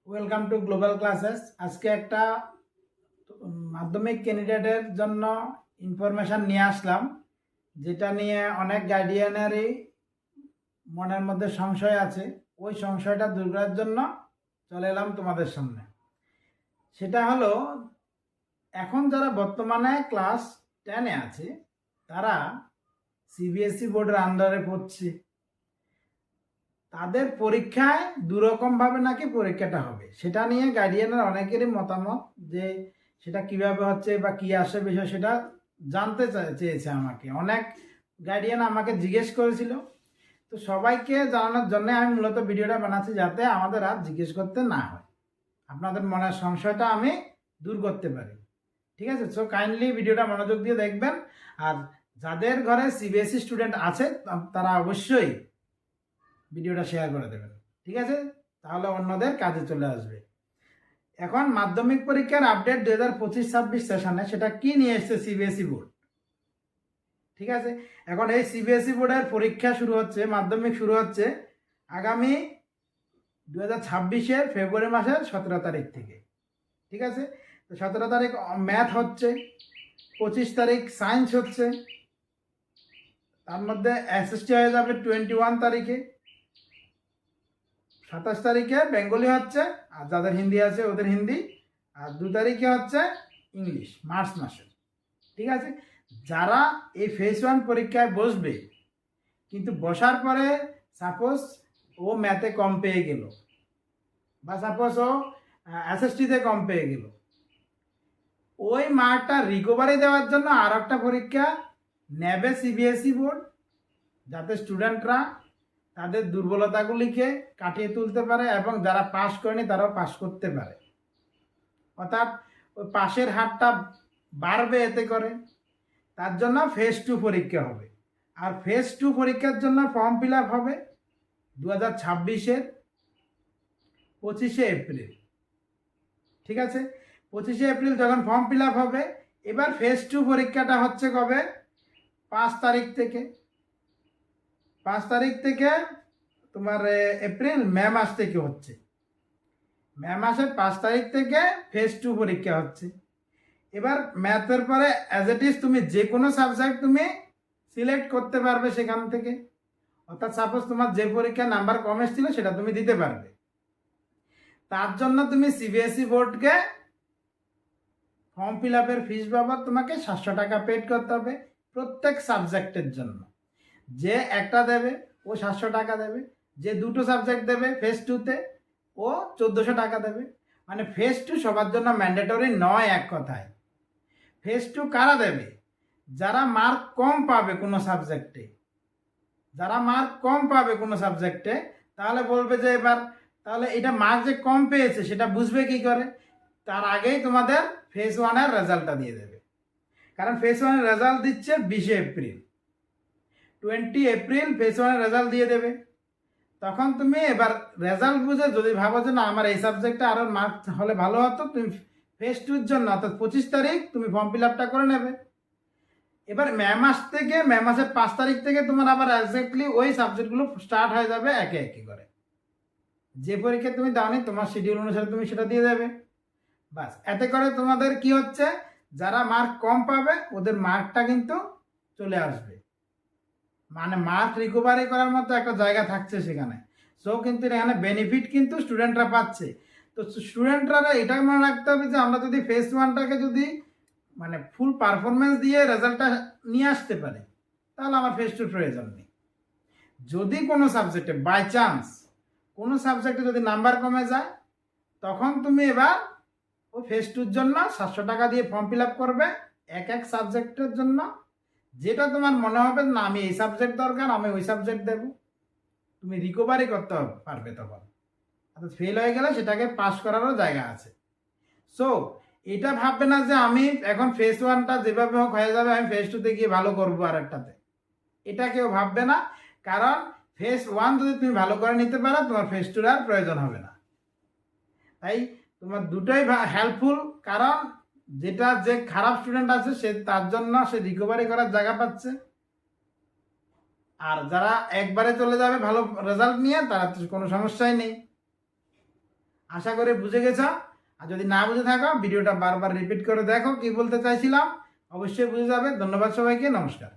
Welcome to global classes. আজকে একটা মাধ্যমিক ক্যান্ডিডেটের জন্য ইনফরমেশান নিয়ে আসলাম, যেটা নিয়ে অনেক গার্ডিয়ানেরই মনের মধ্যে সংশয় আছে। ওই সংশয়টা দূর করার জন্য চলে এলাম তোমাদের সামনে। সেটা হলো, এখন যারা বর্তমানে ক্লাস 10-এ আছে তারা সিবিএসই বোর্ডের আন্ডারে পড়ছে। তাদের পরীক্ষায় দুরকমভাবে নাকি পরীক্ষাটা হবে, সেটা নিয়ে গার্ডিয়ানের অনেকেরই মতামত যে সেটা কিভাবে হচ্ছে বা কি আসে বিষয়, সেটা জানতে চেয়েছে আমাকে। অনেক গার্ডিয়ান আমাকে জিজ্ঞেস করেছিল, তো সবাইকে জানানোর জন্য আমি মূলত ভিডিওটা বানাচ্ছি, যাতে আমাদের আর জিজ্ঞেস করতে না হয়, আপনাদের মনের সংশয়টা আমি দূর করতে পারি। ঠিক আছে? সো কাইন্ডলি ভিডিওটা মনোযোগ দিয়ে দেখবেন। আর যাদের ঘরে সিবিএসই স্টুডেন্ট আছে তারা অবশ্যই ভিডিওটা শেয়ার করে দেবেন। ঠিক আছে? তাহলে অন্যদের কাজে চলে আসবে। এখন মাধ্যমিক পরীক্ষার আপডেট 2025-26 সেশনে সেটা কি নিয়ে এসছে সিবিএসই বোর্ড। ঠিক আছে? এখন এই সিবিএসই বোর্ডের পরীক্ষা শুরু হচ্ছে, মাধ্যমিক শুরু হচ্ছে আগামী 2026-এর ফেব্রুয়ারি মাসের 17 তারিখ থেকে। ঠিক আছে? তো 17 তারিখ ম্যাথ হচ্ছে, 25 তারিখ সায়েন্স হচ্ছে, তার মধ্যে এসএসটি হয়ে যাবে 21 তারিখে, 27 তারিখে বেঙ্গলি হচ্ছে, আর যাদের হিন্দি আছে ওদের হিন্দি, আর 2 তারিখে হচ্ছে ইংলিশ মার্চ মাসের। ঠিক আছে? যারা এই ফেজ 1 পরীক্ষায় বসবে, কিন্তু বসার পরে সাপোজ ও ম্যাথে কম পেয়ে গেল, বা সাপোজ ও এসএসটিতে কম পেয়ে গেল, ওই মার্কটা রিকভারি দেওয়ার জন্য আর একটা পরীক্ষা নেবে সিবিএসই বোর্ড, যাতে স্টুডেন্টরা তাদের দুর্বলতাগুলিকে কাটিয়ে তুলতে পারে এবং যারা পাস করেনি তারাও পাস করতে পারে। অর্থাৎ ওই পাশের হারটা বাড়বে এতে করে। তার জন্য ফেজ 2 পরীক্ষা হবে। আর ফেজ 2 পরীক্ষার জন্য ফর্ম ফিল আপ হবে 2026-এর 25শে এপ্রিল। ঠিক আছে? 25শে এপ্রিল যখন ফর্ম ফিল আপ হবে, এবার ফেজ 2 পরীক্ষাটা হচ্ছে কবে? 5 তারিখ থেকে। 5 তারিখ থেকে তোমার এপ্রিল মে মাস থেকে হচ্ছে। মে মাসের 5 তারিখ থেকে ফেজ 2 পরীক্ষা হচ্ছে। এবার ম্যাথের পরে অ্যাজ ইট ইজ তুমি যে কোনো সাবজেক্ট তুমি সিলেক্ট করতে পারবে সেখান থেকে। অর্থাৎ সাপোজ তোমার যে পরীক্ষার নাম্বার কম এসেছিল সেটা তুমি দিতে পারবে। তার জন্য তুমি সিবিএসই বোর্ডকে ফর্ম ফিল আপের ফিস বাবদ তোমাকে 700 টাকা পেড করতে হবে প্রত্যেক সাবজেক্টের জন্য। যে একটা দেবে ও 700 টাকা দেবে, যে দুটো সাবজেক্ট দেবে ফেজ 2-তে ও 1400 টাকা দেবে। মানে ফেজ 2 সবার জন্য ম্যান্ডেটরি নয়। এক কথায় ফেজ 2 কারা দেবে? যারা মার্ক কম পাবে কোনো সাবজেক্টে। যারা মার্ক কম পাবে কোনো সাবজেক্টে, তাহলে বলবে যে এবার তাহলে এটা মার্ক যে কম পেয়েছে সেটা বুঝবে কি করে? তার আগেই তোমাদের ফেজ 1-এর রেজাল্টটা দিয়ে দেবে। কারণ ফেজ 1-এর রেজাল্ট দিচ্ছে 20 এপ্রিল, 20 এপ্রিল ফেজ 1-এর রেজাল্ট দিয়ে দেবে। তখন তুমি এবার রেজাল্ট বুঝে যদি ভাবো যে না আমার এই সাবজেক্টে আরও মার্ক হলে ভালো হতো, তুমি ফেজ 2-র জন্য অর্থাৎ 25 তারিখ তুমি ফর্ম ফিল আপটা করে নেবে। এবার মে মাস থেকে, মে মাসের 5 তারিখ থেকে তোমার আবার এক্স্যাক্টলি ওই সাবজেক্টগুলো স্টার্ট হয়ে যাবে একে একে করে। যে পরীক্ষা তুমি দাওনি তোমার শিডিউল অনুসারে তুমি সেটা দিয়ে দেবে। বাস, এতে করে তোমাদের কি হচ্ছে, যারা মার্ক কম পাবে ওদের মার্কটা কিন্তু চলে আসবে, মানে মার্ক রিকভারি করার মতো একটা জায়গা থাকছে সেখানে। সো কিন্তু এখানে বেনিফিট কিন্তু স্টুডেন্টরা পাচ্ছে। তো স্টুডেন্টরা এটা মনে রাখতে হবে যে আমরা যদি ফেজ 1টাকে যদি মানে ফুল পারফরমেন্স দিয়ে রেজাল্টটা নিয়ে আসতে পারে, তাহলে আমার ফেজ 2 প্রয়োজন নেই। যদি কোনো সাবজেক্টে বাই চান্স কোনো সাবজেক্টে যদি নাম্বার কমে যায়, তখন তুমি এবার ওই ফেজ 2-র জন্য 700 টাকা দিয়ে ফর্ম ফিল আপ করবে এক এক সাবজেক্টের জন্য। যেটা তোমার মনে হবে না আমি এই সাবজেক্ট দরকার, আমি ওই সাবজেক্ট দেব, তুমি রিকভারি করতে পারবে তখন। অর্থাৎ ফেল হয়ে গেলে সেটাকে পাস করারও জায়গা আছে। সো এটা ভাববে না যে আমি এখন ফেজ 1টা যেভাবে হোক হয়ে যাবে, আমি ফেজ 2-তে গিয়ে ভালো করবো আর একটাতে। এটা কেউ ভাববে না, কারণ ফেজ 1 যদি তুমি ভালো করে নিতে পারো তোমার ফেজ 2-র আর প্রয়োজন হবে না। তাই তোমার দুটোই হেল্পফুল, কারণ যেটা যে খারাপ স্টুডেন্ট আছে সে তার জন্য সে রিকভারি করার জায়গা পাচ্ছে, আর যারা একবারে চলে যাবে ভালো রেজাল্ট নিয়ে তারা তো কোনো সমস্যাই নেই। আশা করে বুঝে গেছো। আর যদি না বুঝে থাকো ভিডিওটা বারবার রিপিট করে দেখো কি বলতে চাইছিলাম, অবশ্যই বুঝে যাবে। ধন্যবাদ সবাইকে, নমস্কার।